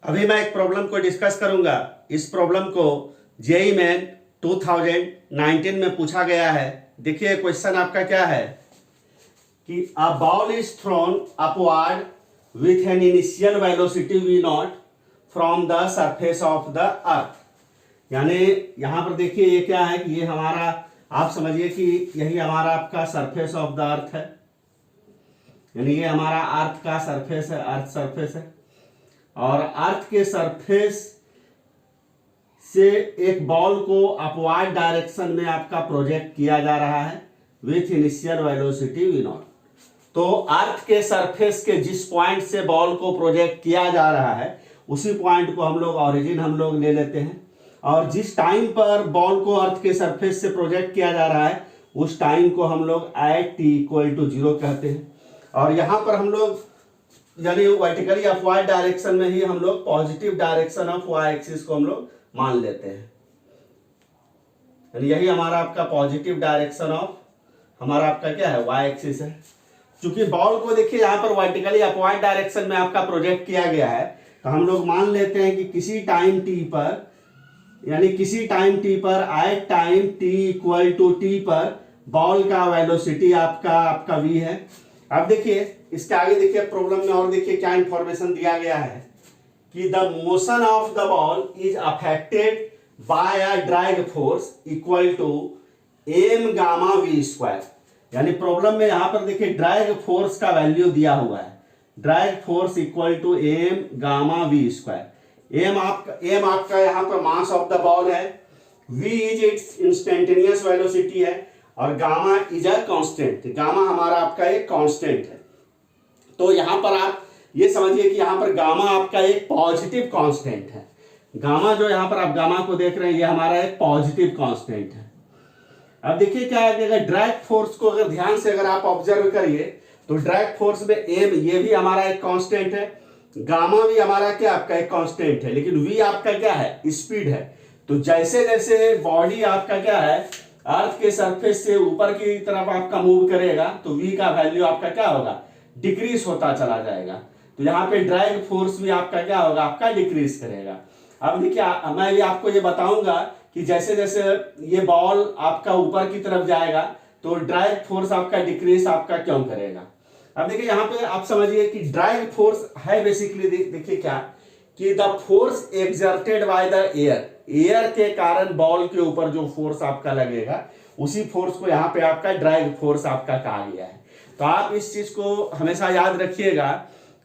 अभी मैं एक प्रॉब्लम को डिस्कस करूंगा। इस प्रॉब्लम को जेईई मेन 2019 में पूछा गया है। देखिए क्वेश्चन आपका क्या है कि a ball is throne upward with an initial velocity v not from the surface of the earth. यानी यहां पर देखिए ये क्या है कि ये हमारा, आप समझिए कि यही हमारा आपका सरफेस ऑफ द अर्थ है, यानी ये हमारा अर्थ का सरफेस है, अर्थ सरफेस है। और अर्थ के सरफेस से एक बॉल को अपवर्ड डायरेक्शन में आपका प्रोजेक्ट किया जा रहा है with initial velocity v naught. तो अर्थ के सरफेस के जिस पॉइंट से बॉल को प्रोजेक्ट किया जा रहा है उसी पॉइंट को हम लोग ऑरिजिन हम लोग ले लेते हैं, और जिस टाइम पर बॉल को अर्थ के सरफेस से प्रोजेक्ट किया जा रहा है उस टाइम को हम लोग एट t इक्वल टू 0 कहते हैं। और यहां पर हम लोग यानी वर्टिकली अपवर्ड डायरेक्शन में ही हम लोग positive direction of y axis को हम लोग मान लेते हैं, यानी यही हमारा आपका पॉजिटिव डायरेक्शन ऑफ हमारा आपका क्या है, वाई एक्सिस है। चूंकि बॉल को देखिए यहाँ पर वर्टिकली अपवर्ड डायरेक्शन में आपका प्रोजेक्ट किया गया है, तो हम लोग मान लेते हैं कि किसी टाइम टी पर, यानी किसी टाइम टी पर at time t equal to t पर बॉल का वेलोसिटी आपका v है। अब देखिए इसके आगे देखिए प्रॉब्लम में और देखिए क्या इंफॉर्मेशन दिया गया है कि the motion of the ball is affected by a drag force equal to m gamma v square. यानी प्रॉब्लम में यहां पर देखिए ड्रैग फोर्स का वैल्यू दिया हुआ है, drag force equal to m gamma v square. m आपका यहां पर मास ऑफ द बॉल है, v is its instantaneous velocity है, और gamma is a constant. Gamma हमारा आपका एक कांस्टेंट है। तो यहां पर आप ये समझिए कि यहां पर गामा आपका एक पॉजिटिव कांस्टेंट है। गामा जो यहां पर आप गामा को देख रहे हैं ये हमारा एक पॉजिटिव कांस्टेंट है। अब देखिए क्या है कि अगर ड्रैग फोर्स को अगर ध्यान से अगर आप ऑब्जर्व करिए तो ड्रैग फोर्स में m ये भी हमारा एक कांस्टेंट है, गामा भी हमारा क्या आपका एक कांस्टेंट है, लेकिन v आपका क्या है, स्पीड है। तो जैसे जैसे बॉडी आपका क्या है अर्थ के सरफेस से ऊपर की तरफ आपका मूव करेगा तो v का वैल्यू आपका क्या होगा, डिक्रीज होता चला जाएगा। तो यहाँ पे ड्रैग फोर्स भी आपका क्या होगा, आपका डिक्रीज करेगा। अब देखिए मैं भी आपको ये बताऊंगा कि जैसे जैसे ये बॉल आपका ऊपर की तरफ जाएगा तो ड्रैग फोर्स आपका डिक्रीज आपका क्यों करेगा। अब देखिए यहाँ पे आप समझिए कि ड्रैग फोर्स है बेसिकली देखिए क्या कि the force exerted by the air के कारण बॉल के ऊपर जो फोर्स आपका लगेगा उसी फोर्स को यहाँ पे आपका ड्रैग फोर्स आपका कहा गया है। तो आप इस चीज को हमेशा याद रखिएगा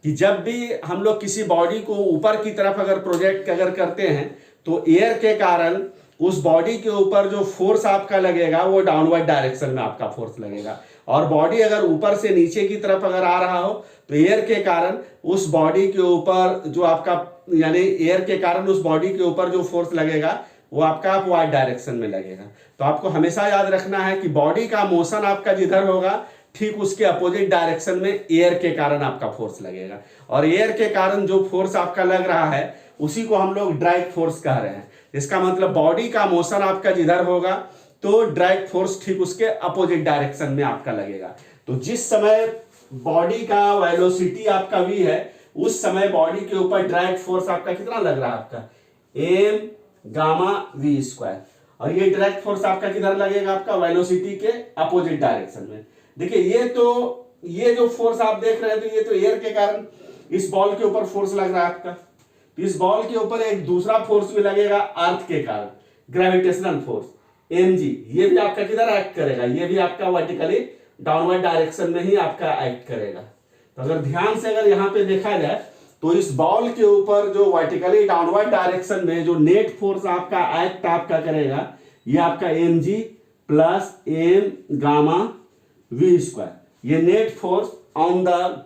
कि जब भी हम लोग किसी बॉडी को ऊपर की तरफ अगर प्रोजेक्ट अगर करते हैं तो एयर के कारण उस बॉडी के ऊपर जो फोर्स आपका लगेगा वो डाउनवर्ड डायरेक्शन में आपका फोर्स लगेगा, और बॉडी अगर ऊपर से नीचे की तरफ अगर आ रहा हो तो एयर के कारण उस बॉडी के ऊपर जो आपका, यानी एयर के कारण उस बॉडी के ऊपर जो फोर्स लगेगा वो आपका अपवर्ड डायरेक्शन में लगेगा। तो आपको हमेशा याद रखना है कि बॉडी का मोशन आपका जिधर होगा ठीक उसके अपोजिट डायरेक्शन में एयर के कारण आपका फोर्स लगेगा, और एयर के कारण जो फोर्स आपका लग रहा है उसी को हम लोग ड्रैग फोर्स कह रहे हैं। इसका मतलब बॉडी का मोशन आपका जिधर होगा तो ड्रैग फोर्स ठीक उसके अपोजिट डायरेक्शन में आपका लगेगा। तो जिस समय बॉडी का वेलोसिटी आपका v है उस समय बॉडी के ऊपर ड्रैग फोर्स आपका कितना लग रहा है, आपका m गामा v स्क्वायर, और ये ड्रैग फोर्स आपका किधर लगेगा, आपका वेलोसिटी के अपोजिट डायरेक्शन में। देखिए ये जो फोर्स आप देख रहे हैं तो ये तो एयर के कारण इस बॉल के ऊपर फोर्स लग रहा है आपका। इस बॉल के ऊपर एक दूसरा फोर्स भी लगेगा अर्थ के कारण, ग्रेविटेशनल फोर्स mg, ये भी आपका किधर एक्ट करेगा, ये भी आपका वर्टिकली डाउनवर्ड डायरेक्शन में ही आपका एक्ट करेगा। तो अगर ध्यान से अगर यहाँ पे देखा जाए तो इस बॉल के ऊपर जो वर्टिकली डाउनवर्ड डायरेक्शन में जो नेट फोर्स आपका एक्ट आपका करेगा ये आपका mg plus m gamma v square, ये नेट फोर्स ऑन द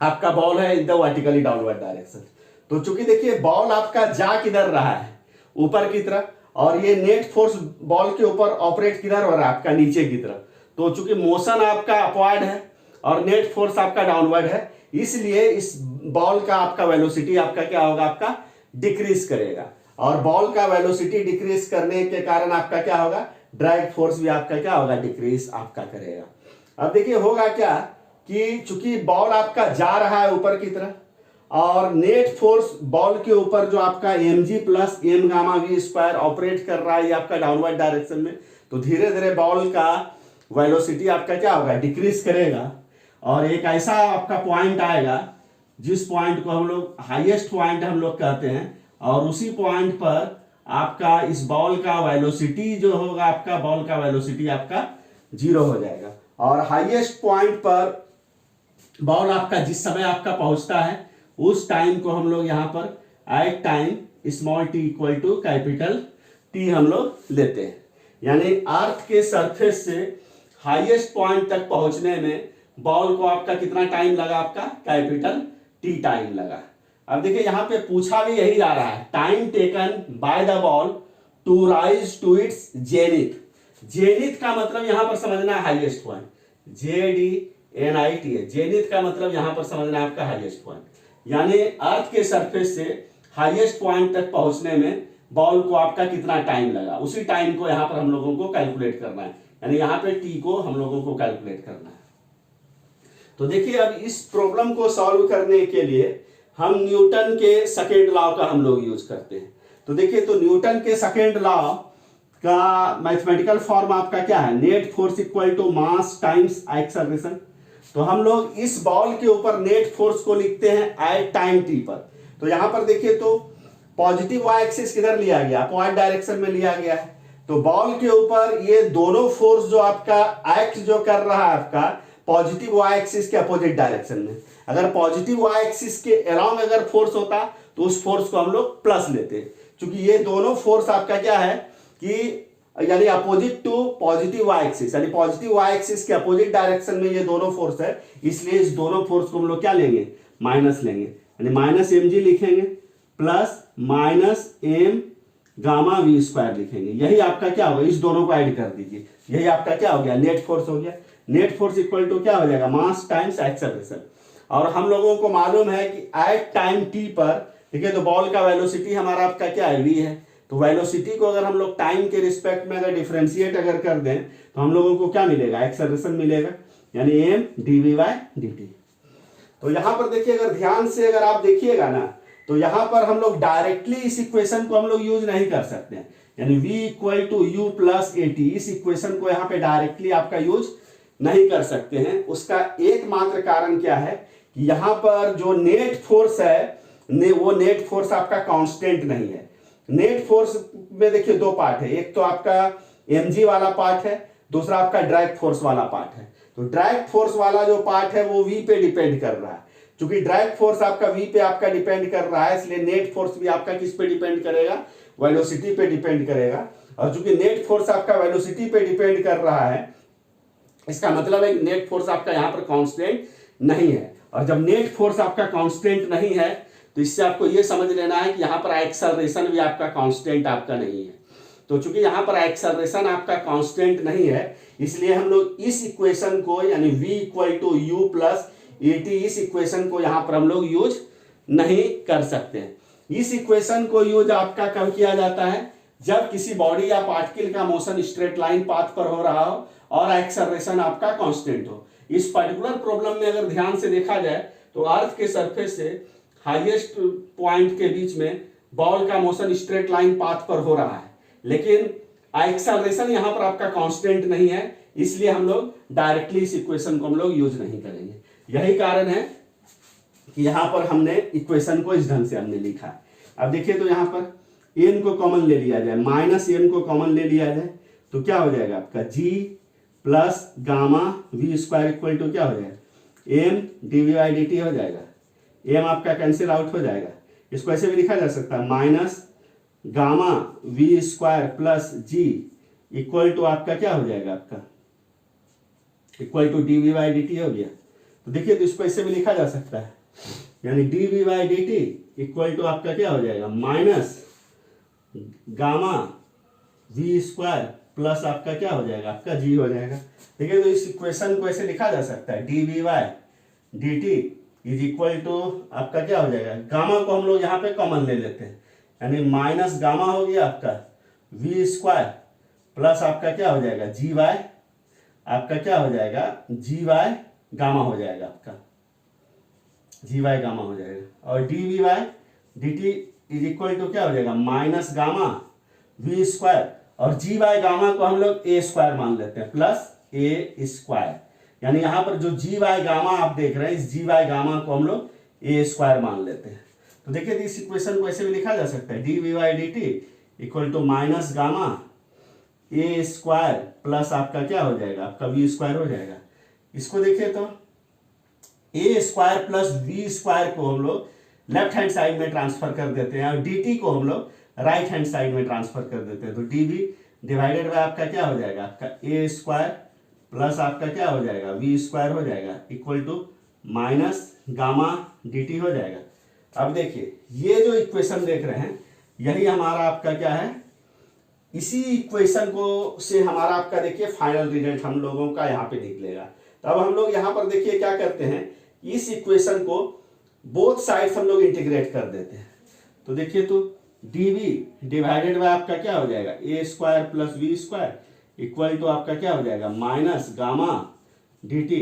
आपका बॉल है in the vertically downward direction. तो चूंकि देखिए बॉल आपका जा किधर रहा है, ऊपर की तरफ, और ये नेट फोर्स बॉल के ऊपर ऑपरेट किधर हो रहा है, आपका नीचे की तरफ। तो चूंकि मोशन आपका अपवर्ड है और नेट फोर्स आपका डाउनवर्ड है, इसलिए इस बॉल का आपका वेलोसिटी आपका क्या होगा, आपका डिक्रीज करेगा, और बॉल का वेलोसिटी डिक्रीज करने के कारण आपका क्या होगा, ड्रैग फोर्स भी आपका क्या होगा, डिक्रीज आपका करेगा। अब देखिए होगा क्या कि चूंकि बॉल आपका जा रहा है ऊपर की तरफ और नेट फोर्स बॉल के ऊपर जो आपका mg plus m gamma v square operate कर रहा है ये आपका डाउनवर्ड डायरेक्शन में, तो धीरे धीरे बॉल का वेलोसिटी आपका क्या होगा, डिक्रीज करेगा। और एक ऐसा आपका पॉइंट आएगा जिस पॉइंट को हम लोग हाईएस्ट पॉइंट हम लोग कहते हैं, और उसी पॉइंट पर आपका इस बॉल का वेलोसिटी जो होगा, आपका बॉल का वेलोसिटी आपका 0 हो जाएगा। और हाईएस्ट पॉइंट पर बॉल आपका जिस समय आपका पहुंचता है उस टाइम को हम लोग यहां पर at time small t equal to capital t हम लोग लेते हैं। यानी अर्थ के सरफेस से हाईएस्ट पॉइंट तक पहुंचने में बॉल को आपका कितना टाइम लगा, आपका कैपिटल टी टाइम लगा। अब देखिए यहां पे पूछा भी यही जा रहा है, time taken by the ball to rise to its zenith. Zenith का मतलब यहां पर समझना है हाईएस्ट पॉइंट, JDNIT है। जेनिथ का मतलब यहां पर समझना है आपका हाईएस्ट पॉइंट, यानी अर्थ के सरफेस से हाईएस्ट पॉइंट तक पहुंचने में बॉल को आपका कितना टाइम लगा, उसी टाइम को यहां पर हम लोगों को कैलकुलेट करना है। यानी यहां पे टी को हम लोगों को कैलकुलेट करना है। तो देखिए अब इस प्रॉब्लम को सॉल्व करने के लिए हम न्यूटन के सेकेंड लॉ का हम लोग यूज करते हैं। तो देखिए, तो न्यूटन के सेकेंड लॉ का मैथमेटिकल फॉर्म आपका क्या है, net force equal to mass times acceleration. तो हम लोग इस बॉल के ऊपर नेट फोर्स को लिखते हैं एट टाइम टी पर। तो यहां पर देखिए, तो पॉजिटिव वाई एक्सिस किधर लिया गया, अपवर्ड डायरेक्शन में लिया गया है। तो बॉल के ऊपर ये दोनों फोर्स जो आपका एक्ट जो कर रहा है आपका पॉजिटिव वाई एक्सिस के अपोजिट डायरेक्शन में। अगर पॉजिटिव वाई एक्सिस के अलोंग अगर फोर्स होता तो उस फोर्स को हम लोग प्लस लेते, क्योंकि ये दोनों फोर्स आपका क्या है कि यानी opposite to positive y axis, यानी पॉजिटिव वाई एक्सिस के अपोजिट डायरेक्शन में ये दोनों फोर्स है, इसलिए इस दोनों फोर्स को हम लोग क्या लेंगे, माइनस लेंगे। यानी माइनस mg लिखेंगे plus minus m gamma v square लिखेंगे। यही आपका क्या होगा, इस दोनों को ऐड कर दीजिए, यही आपका क्या हो गया, नेट फोर्स हो गया। नेट फोर्स इक्वल टू क्या हो जाएगा, मास टाइम्स एक्सेलरेशन। और हम लोगों को मालूम है कि एट टाइम टी पर, ठीक है, तो बॉल का वेलोसिटी हमारा आपका क्या है, वी है। तो वेलोसिटी को अगर हम लोग टाइम के रिस्पेक्ट में अगर डिफरेंशिएट अगर कर दें तो हम लोगों को क्या मिलेगा, एक्सेलरेशन मिलेगा, यानी एम dv/dt। तो यहां पर देखिए, अगर ध्यान से अगर आप देखिएगा ना, तो यहां पर हम लोग डायरेक्टली इस इक्वेशन को हम लोग यूज नहीं कर सकते हैं। यानी v equal to u plus a t, इस इक्वेशन को यहां पे डायरेक्टली आपका यूज नहीं कर सकते हैं। उसका एकमात्र कारण क्या है कि यहां पर जो नेट फोर्स है वो नेट फोर्स आपका कांस्टेंट नहीं है। नेट फोर्स में देखिए दो पार्ट है, एक तो आपका mg वाला पार्ट है, दूसरा आपका ड्रैग फोर्स वाला पार्ट है। तो ड्रैग फोर्स वाला जो पार्ट है वो v पे डिपेंड कर रहा है। क्योंकि ड्रैग फोर्स आपका v पे आपका डिपेंड कर रहा है, इसलिए नेट फोर्स भी आपका किस पे डिपेंड करेगा, वेलोसिटी पे डिपेंड करेगा। और चूंकि नेट फोर्स आपका वेलोसिटी पे डिपेंड कर रहा है, इसका मतलब है कि नेट फोर्स आपका यहां पर कांस्टेंट नहीं है। और जब नेट फोर्स आपका कांस्टेंट नहीं है तो इससे आपको यह समझ लेना है कि यहां पर एक्सेलरेशन भी आपका कांस्टेंट आपका नहीं है। तो चूंकि यहां पर एक्सेलरेशन आपका कांस्टेंट नहीं है, इसलिए हम लोग इस इक्वेशन को यानी v equal to u plus a t, इस इक्वेशन को यहां पर हम लोग यूज नहीं कर सकते हैं। इस इक्वेशन को यूज आपका कब किया जाता है, जब किसी बॉडी या पार्टिकल का मोशन स्ट्रेट लाइन पाथ पर हो रहा हो और एक्सेलरेशन आपका कांस्टेंट हो। इस पर्टिकुलर प्रॉब्लम में अगर ध्यान से देखा जाए तो अर्थ के सरफेस से हाईएस्ट पॉइंट के बीच में बॉल का मोशन स्ट्रेट लाइन पाथ पर हो रहा है, लेकिन एक्सेलरेशन यहां पर आपका कांस्टेंट नहीं है, इसलिए हम लोग डायरेक्टली इस इक्वेशन को हम लोग यूज नहीं करेंगे। यही कारण है कि यहां पर हमने इक्वेशन को इस ढंग से हमने लिखा है। अब देखिए, तो यहां पर एन को कॉमन ले लिया जाए, माइनस एम को कॉमन ले लिया जाए तो क्या हो जाएगा आपका g plus gamma v square equal to क्या हो जाएगा, एम dv/dt हो जाएगा। एम आपका कैंसिल आउट हो जाएगा। इसको ऐसे भी लिखा जा सकता है, minus gamma v square plus g equal to आपका क्या हो जाएगा, आपका इक्वल टू dv/dt हो गया। तो देखिए, तो इसको ऐसे भी लिखा जा सकता है, यानी dv/dt इक्वल टू आपका क्या हो जाएगा, minus gamma v square plus आपका क्या हो जाएगा, आपका जी हो जाएगा। ठीक है, तो इस इक्वेशन को ऐसे लिखा जा सकता है, dv/dt इज इक्वल टू आपका क्या हो जाएगा, गामा को हम लोग यहाँ पे कॉमन ले लेते हैं, यानी माइनस गामा हो गया आपका वी स्क्वायर प्लस आपका क्या हो जाएगा, जी वाई, आपका क्या हो जाएगा, जी वाई गामा हो जाएगा आपका। जी वाई गामा हो जाएगा, और d v y d t is equal to क्या हो जाएगा माइनस गामा वी स्क्वायर, और जी वाई गामा को हम लोग ए स्क्वायर मान लेते हैं प्लस ए स्क्वायर, यानी यहां पर जो जी वाई गामा आप देख रहे हैं इस जी वाई गामा को हम लोग ए स्क्वायर मान लेते हैं। तो देखिए इस इक्वेशन को ऐसे भी लिखा जा सकता है d v y d t equal to minus gamma a square plus आपका क्या हो जाएगा आपका वी स्क्वायर हो जाएगा। इसको देखिए तो ए स्क्वायर प्लस वी स्क्वायर को हम लोग लेफ्ट हैंड साइड में ट्रांसफर कर देते हैं और डी टी को हम लोग राइट हैंड साइड में ट्रांसफर कर देते हैं, तो डी वी डिवाइडेड बाय आपका क्या हो जाएगा आपका ए स्क्वायर प्लस आपका क्या हो जाएगा वी स्क्वायर हो जाएगा equal to minus gamma d t हो जाएगा। अब देखिए ये जो इक्वेशन देख रहे हैं यही हमारा आपका क्या है, इसी इक्वेशन को से हमारा आपका देखिए फाइनल रिजल्ट हम लोगों का यहाँ पे निकलेगा। तो अब हम लोग यहाँ पर देखिए क्या करते हैं, इस इक्वेशन को बोथ साइड्स हम लोग इंटीग्रेट कर देते हैं। तो देखिए तो डी वी डिवाइडेड बाय आपका क्या हो जाएगा a square plus v square equal to आपका क्या हो जाएगा माइनस गामा डी टी,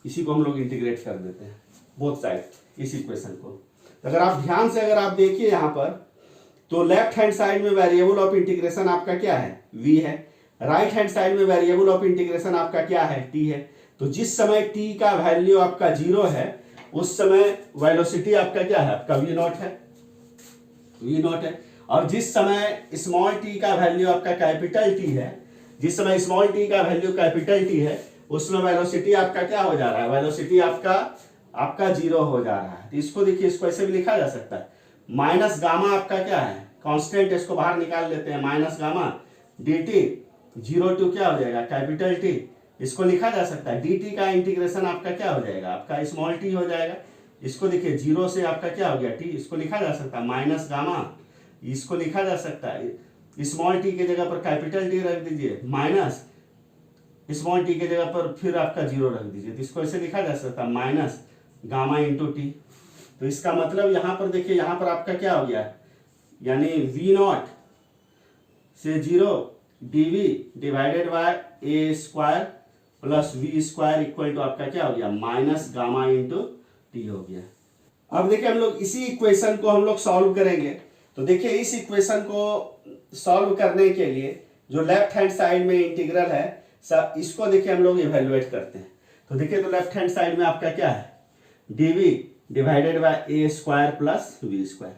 इसी को हम लोग इंटीग्रेट कर देते हैं बोथ साइड इस इक्वेशन को। तो अगर आप ध्यान से अगर आप देखिए यहाँ पर तो लेफ्ट हैंड साइड में वेरिएबल ऑफ इंटीग्रेशन आपका क्या है v है, राइट हैंड साइड में वेरिएबल ऑफ इंटीग्रेशन आपका क्या है t है। तो जिस समय t का वैल्यू आपका 0 है उस समय वेलोसिटी आपका क्या है आपका v नॉट है, और जिस समय स्मॉल t का वैल्यू आपका कैपिटल T है, जिस समय स्मॉल t का वैल्यू कैपिटल T है उसमें वेलोसिटी आपका क्या हो जा रहा है, वेलोसिटी आपका 0 हो जा रहा है। तो इसको देखिए इसको ऐसे भी लिखा जा सकता है माइनस गामा आपका क्या है कांस्टेंट, इसको बाहर निकाल लेते हैं minus gamma d t 0 to क्या हो जाएगा कैपिटल टी, इसको लिखा जा सकता है डी टी का इंटीग्रेशन आपका क्या हो जाएगा आपका स्मॉल टी हो जाएगा। इसको देखिए 0 से आपका क्या हो गया टी, इसको लिखा जा सकता है माइनस गामा, इसको लिखा जा सकता है स्मॉल टी के जगह पर कैपिटल टी रख दीजिए माइनस स्मॉल टी के जगह पर फिर आपका 0 रख दीजिए, तो इसको ऐसे लिखा जा सकता है माइनस गामा इंटू टी। तो इसका मतलब यहां पर देखिए यहां पर आपका क्या हो गया यानी v नॉट से 0 dv divided by a square plus v square equal to आपका क्या हो गया माइनस गामा इंटू टी हो गया। अब देखिए हम लोग इसी इक्वेशन को हम लोग सॉल्व करेंगे। तो देखिए इस इक्वेशन को सॉल्व करने के लिए जो लेफ्ट हैंड साइड में इंटीग्रल है सब इसको देखिए हम लोग इवेलुएट करते हैं। तो देखिए तो लेफ्ट हैंड साइड में आपका क्या है dv divided by a square plus v square.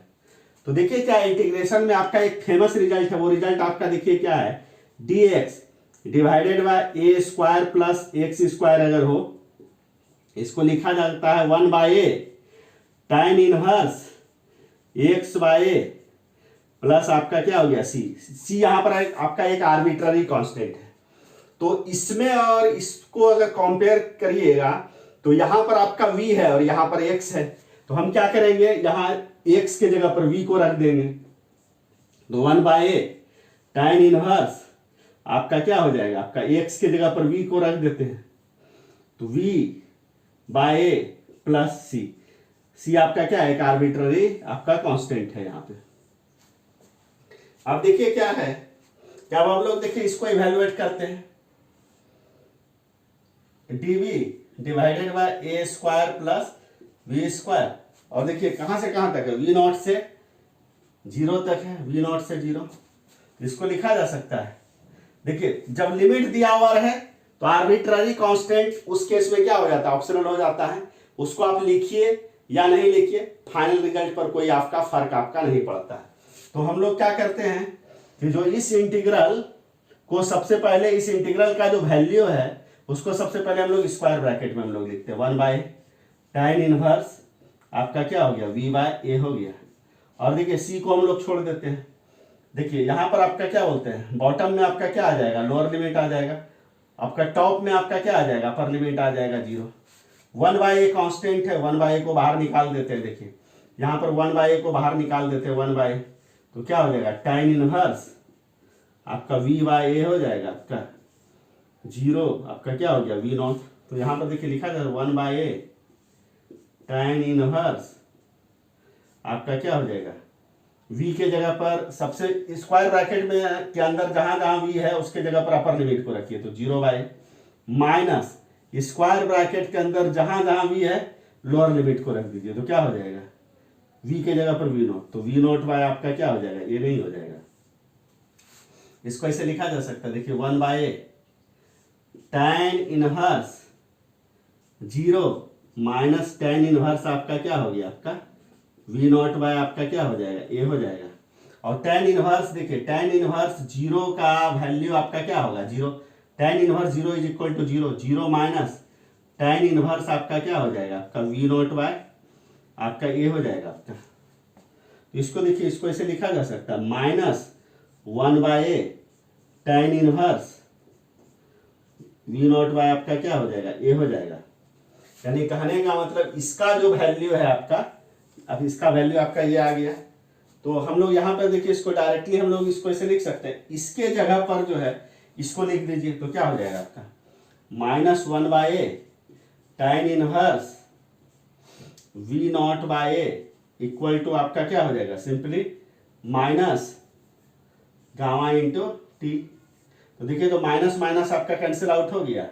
तो देखिए क्या इंटीग्रेशन में आपका एक फेमस रिजल्ट है, वो रिजल्ट आपका देखिए क्या है dx divided by a square plus x square अगर हो इसको लिखा जाता है 1 by A tan inverse x bye A plus आपका क्या हो गया सी यहाँ पर आपका एक आर्बिट्ररी कांस्टेंट है। तो इसमें और इसको अगर कंपेयर करिएगा तो यहां पर आपका v है और यहां पर x है, तो हम क्या करेंगे यहां x के जगह पर v को रख देंगे। तो 1 बाय ए tan इनवर्स आपका क्या हो जाएगा आपका x के जगह पर v को रख देते हैं, तो v बाय ए प्लस सी आपका क्या है एक आर्बिट्ररी आपका कांस्टेंट है यहाँ पे। अब देखिए क्या है क्या अब हम लोग देखिए इसको इवेलुएट करते हैं dv divided by a square plus v square, और देखिए कहां से कहां तक है v नॉट से 0 तक है, v नॉट से 0, इसको लिखा जा सकता है। देखिए जब लिमिट दिया हुआ है तो आर्बिट्ररी कांस्टेंट उस केस में क्या हो जाता है ऑप्शनल हो जाता है, उसको आप लिखिए या नहीं लिखिए फाइनल रिजल्ट पर कोई आपका फर्क आपका नहीं पड़ता है। तो हम लोग क्या करते हैं कि जो इस इंटीग्रल को सबसे पहले इस इंटीग्रल का जो वैल्यू है उसको सबसे पहले हम लोग स्क्वायर ब्रैकेट में हम लोग लिखते हैं 1 बाय tan इनवर्स आपका क्या हो गया v बाय ए हो गया, और देखिए c को हम लोग छोड़ देते हैं। देखिए यहाँ पर आपका क्या बोलते हैं बॉटम में आपका क्या आ जाएगा लोअर लिमिट आ जाएगा, आपका टॉप में आपका क्या आ जाएगा अपर लिमिट आ जाएगा 0। 1 बाय ए कॉन्स्टेंट है, 1 बाय ए को बाहर निकाल देते हैं। देखिए यहाँ पर 1 बाय ए को बाहर निकाल देते हैं 1 बाय, तो क्या हो जाएगा tan इनवर्स आपका v बाय ए हो जाएगा आपका 0 आपका क्या हो गया v नॉट। तो यहाँ पर देखिए लिखा जाए 1 बाय ए tan इनवर्स आपका क्या हो जाएगा v के जगह पर सबसे स्क्वायर ब्रैकेट में के अंदर जहां जहां v है उसके जगह पर अपर लिमिट को रखिए, तो 0 बाय माइनस स्क्वायर ब्रैकेट के अंदर जहां जहां v है लोअर लिमिट को रख दीजिए, तो क्या हो जाएगा, v के जगह पर v नॉट, तो v नॉट बाय आपका क्या हो जाएगा, ये नहीं हो जाएगा। इसको ऐसे लिखा जा सकता है, देखिए 1 by tan inverse 0 minus tan inverse आपका क्या हो गया, आपका v नॉट बाय आपका क्या हो जाएगा, ये हो जाएगा। और tan इनवर्स देखिए, tan इनवर्स 0 का वैल्यू आपका क्या होगा, 0, tan inverse 0 is equal to 0, 0 minus tan inverse आपका क्या हो जाएगा, आपका v नॉट बाय आपका ये हो जाएगा आपका। तो इसको देखिए, इसको ऐसे लिखा जा सकता है minus 1 by tan inverse v not by आपका क्या हो जाएगा, ये हो जाएगा। यानी कहने का मतलब इसका जो वैल्यू है आपका, अब इसका वैल्यू आपका ये आ गया, तो हम लोग यहाँ पर देखिए इसको डायरेक्टली हम लोग इसको ऐसे लिख सकते हैं, इसके जगह पर जो है इसको लिख दीजिए, तो क्या हो जाएगा आपका minus 1 by tan inverse v not by equal to आपका क्या हो जाएगा, simply minus gamma into t. तो देखिए, तो माइनस माइनस आपका कैंसिल आउट हो गया,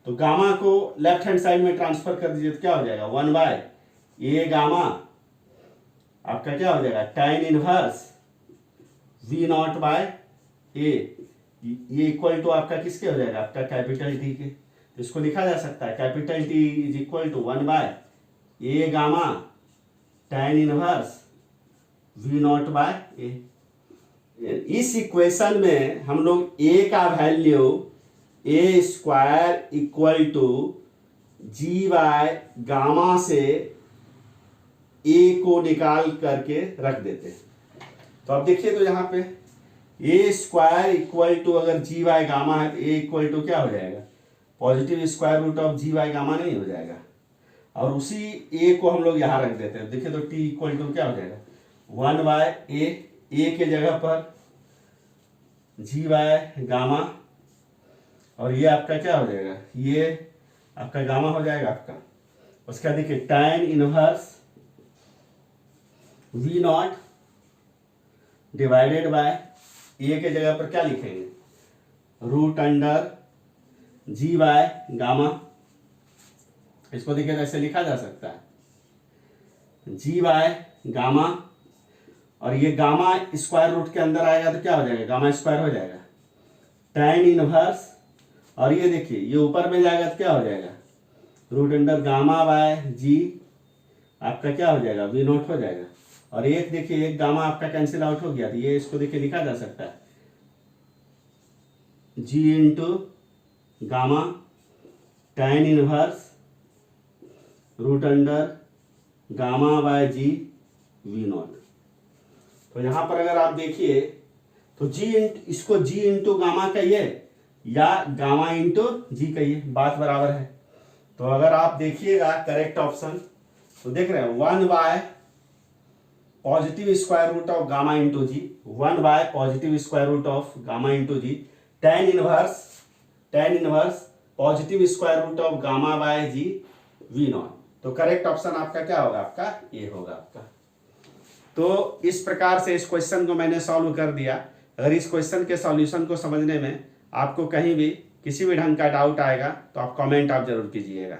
तो गामा को लेफ्ट हैंड साइड में ट्रांसफर कर दीजिए, तो क्या हो जाएगा 1 बाय ये गामा आपका क्या हो जाएगा tan inverse v not by a, ये इक्वल टू आपका किसके हो जाएगा, आपका कैपिटल टी के। तो इसको लिखा जा सकता है capital T is equal to 1 by a gamma tan inverse v not by a. इस इक्वेशन में हम लोग a का value a square equal to g by gamma से a को निकाल करके रख देते हैं। तो अब देखिए, तो यहाँ पे ए स्क्वायर इक्वल टू अगर जी बाय गामा है तो ए इक्वल टू क्या हो जाएगा, positive square root of g by gamma नहीं हो जाएगा, और उसी ए को हम लोग यहाँ रख देते हैं। देखिए, तो टी इक्वल टू क्या हो जाएगा 1 बाय ए के जगह पर जी बाय गामा, और ये आपका क्या हो जाएगा, ये आपका गामा हो जाएगा आपका। उसका देखिए tan inverse v not divided by a के जगह पर क्या लिखेंगे, root under g by gamma. इसको देखिए, ऐसे लिखा जा सकता है जी बाय गामा, और ये गामा स्क्वायर रूट के अंदर आएगा तो क्या हो जाएगा, गामा स्क्वायर हो जाएगा tan इनवर्स, और ये देखिए ये ऊपर में जाएगा तो क्या हो जाएगा रूट अंडर गामा बाय जी आपका क्या हो जाएगा v नॉट हो जाएगा। और एक देखिए, एक गामा आपका कैंसिल आउट हो गया, तो ये इसको देखिए लिखा जा सकता है g into gamma tan inverse root under gamma by g v naught. तो यहाँ पर अगर आप देखिए तो इसको g इंटू गामा कहिए या गामा इंटू जी कहिए, बात बराबर है। तो अगर आप देखिएगा करेक्ट ऑप्शन, तो देख रहे हैं 1 by positive square root of gamma into g, 1 by positive square root of gamma into g, tan inverse positive square root of gamma by g v naught. तो करेक्ट ऑप्शन आपका क्या होगा, आपका ए होगा आपका। तो इस प्रकार से इस क्वेश्चन को मैंने सॉल्व कर दिया। अगर इस क्वेश्चन के सॉल्यूशन को समझने में आपको कहीं भी किसी भी ढंग का डाउट आएगा तो आप कमेंट आप जरूर कीजिएगा।